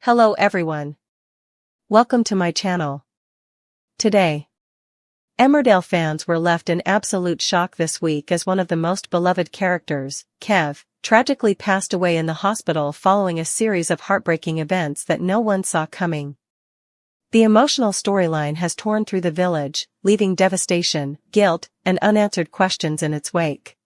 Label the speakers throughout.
Speaker 1: Hello everyone. Welcome to my channel. Today, Emmerdale fans were left in absolute shock this week as one of the most beloved characters, Kev, tragically passed away in the hospital following a series of heartbreaking events that no one saw coming. The emotional storyline has torn through the village, leaving devastation, guilt, and unanswered questions in its wake.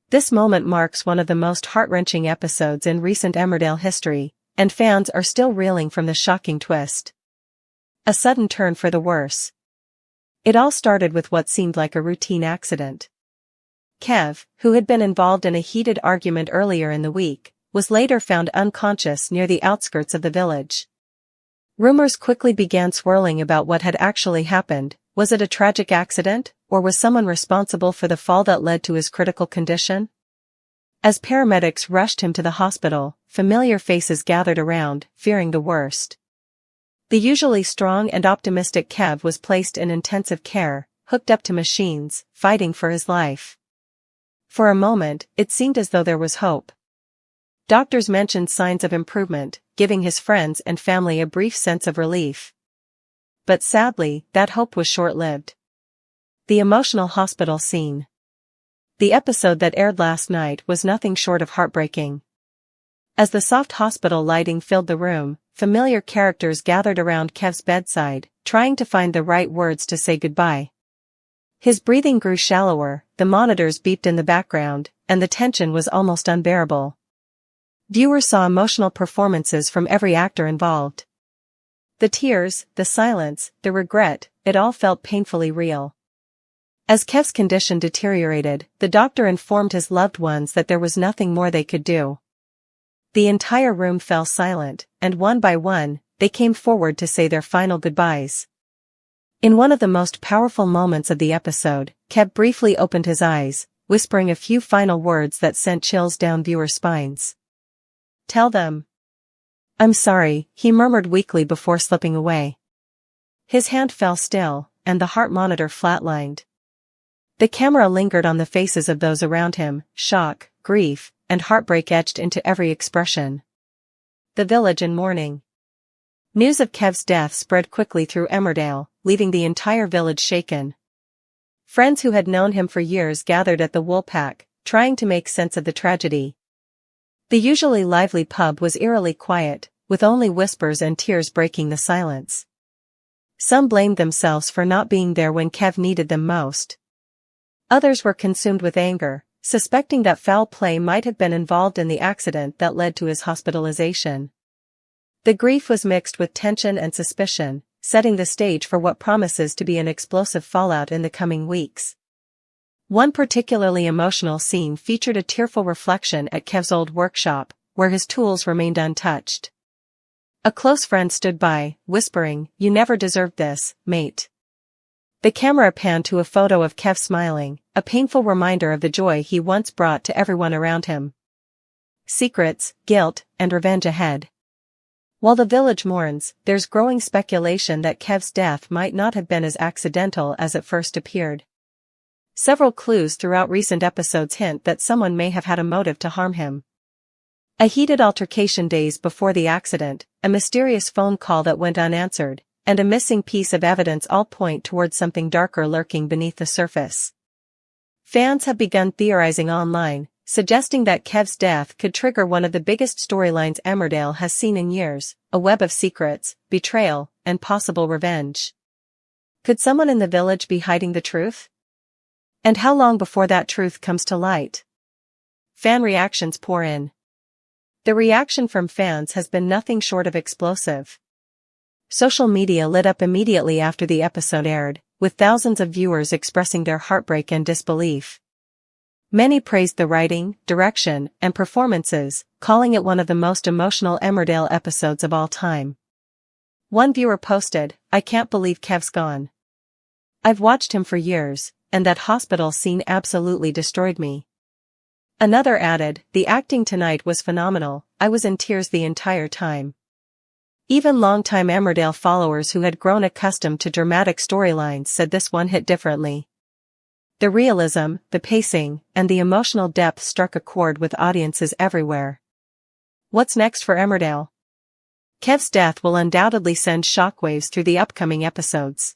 Speaker 1: This moment marks one of the most heart-wrenching episodes in recent Emmerdale history, and fans are still reeling from the shocking twist. A sudden turn for the worse. It all started with what seemed like a routine accident. Kev, who had been involved in a heated argument earlier in the week, was later found unconscious near the outskirts of the village. Rumors quickly began swirling about what had actually happened. Was it a tragic accident, or was someone responsible for the fall that led to his critical condition? As paramedics rushed him to the hospital, familiar faces gathered around, fearing the worst. The usually strong and optimistic Kev was placed in intensive care, hooked up to machines, fighting for his life. For a moment, it seemed as though there was hope. Doctors mentioned signs of improvement, giving his friends and family a brief sense of relief. But sadly, that hope was short-lived. The emotional hospital scene. The episode that aired last night was nothing short of heartbreaking. As the soft hospital lighting filled the room, familiar characters gathered around Kev's bedside, trying to find the right words to say goodbye. His breathing grew shallower, the monitors beeped in the background, and the tension was almost unbearable. Viewers saw emotional performances from every actor involved. The tears, the silence, the regret, it all felt painfully real. As Kev's condition deteriorated, the doctor informed his loved ones that there was nothing more they could do. The entire room fell silent, and one by one, they came forward to say their final goodbyes. In one of the most powerful moments of the episode, Kev briefly opened his eyes, whispering a few final words that sent chills down viewers' spines. "Tell them. I'm sorry," he murmured weakly before slipping away. His hand fell still, and the heart monitor flatlined. The camera lingered on the faces of those around him, shock, grief, and heartbreak etched into every expression. The village in mourning. News of Kev's death spread quickly through Emmerdale, leaving the entire village shaken. Friends who had known him for years gathered at the Woolpack, trying to make sense of the tragedy. The usually lively pub was eerily quiet, with only whispers and tears breaking the silence. Some blamed themselves for not being there when Kev needed them most. Others were consumed with anger, suspecting that foul play might have been involved in the accident that led to his hospitalization. The grief was mixed with tension and suspicion, setting the stage for what promises to be an explosive fallout in the coming weeks. One particularly emotional scene featured a tearful reflection at Kev's old workshop, where his tools remained untouched. A close friend stood by, whispering, "You never deserved this, mate." The camera panned to a photo of Kev smiling, a painful reminder of the joy he once brought to everyone around him. Secrets, guilt, and revenge ahead. While the village mourns, there's growing speculation that Kev's death might not have been as accidental as it first appeared. Several clues throughout recent episodes hint that someone may have had a motive to harm him. A heated altercation days before the accident, a mysterious phone call that went unanswered, and a missing piece of evidence all point towards something darker lurking beneath the surface. Fans have begun theorizing online, suggesting that Kev's death could trigger one of the biggest storylines Emmerdale has seen in years, a web of secrets, betrayal, and possible revenge. Could someone in the village be hiding the truth? And how long before that truth comes to light? Fan reactions pour in. The reaction from fans has been nothing short of explosive. Social media lit up immediately after the episode aired, with thousands of viewers expressing their heartbreak and disbelief. Many praised the writing, direction, and performances, calling it one of the most emotional Emmerdale episodes of all time. One viewer posted, "I can't believe Kev's gone. I've watched him for years, and that hospital scene absolutely destroyed me." Another added, "The acting tonight was phenomenal, I was in tears the entire time." Even longtime Emmerdale followers who had grown accustomed to dramatic storylines said this one hit differently. The realism, the pacing, and the emotional depth struck a chord with audiences everywhere. What's next for Emmerdale? Kev's death will undoubtedly send shockwaves through the upcoming episodes.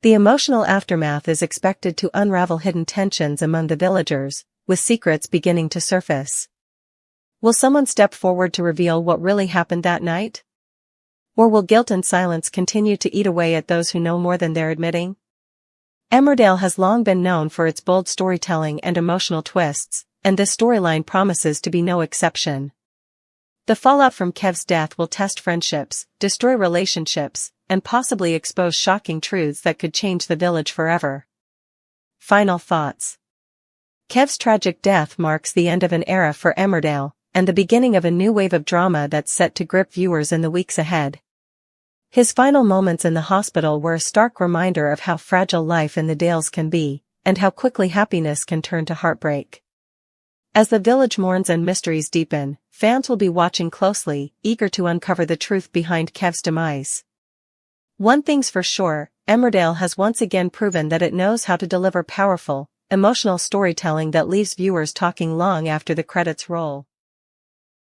Speaker 1: The emotional aftermath is expected to unravel hidden tensions among the villagers, with secrets beginning to surface. Will someone step forward to reveal what really happened that night? Or will guilt and silence continue to eat away at those who know more than they're admitting? Emmerdale has long been known for its bold storytelling and emotional twists, and this storyline promises to be no exception. The fallout from Kev's death will test friendships, destroy relationships, and possibly expose shocking truths that could change the village forever. Final thoughts. Kev's tragic death marks the end of an era for Emmerdale, and the beginning of a new wave of drama that's set to grip viewers in the weeks ahead. His final moments in the hospital were a stark reminder of how fragile life in the Dales can be, and how quickly happiness can turn to heartbreak. As the village mourns and mysteries deepen, fans will be watching closely, eager to uncover the truth behind Kev's demise. One thing's for sure, Emmerdale has once again proven that it knows how to deliver powerful, emotional storytelling that leaves viewers talking long after the credits roll.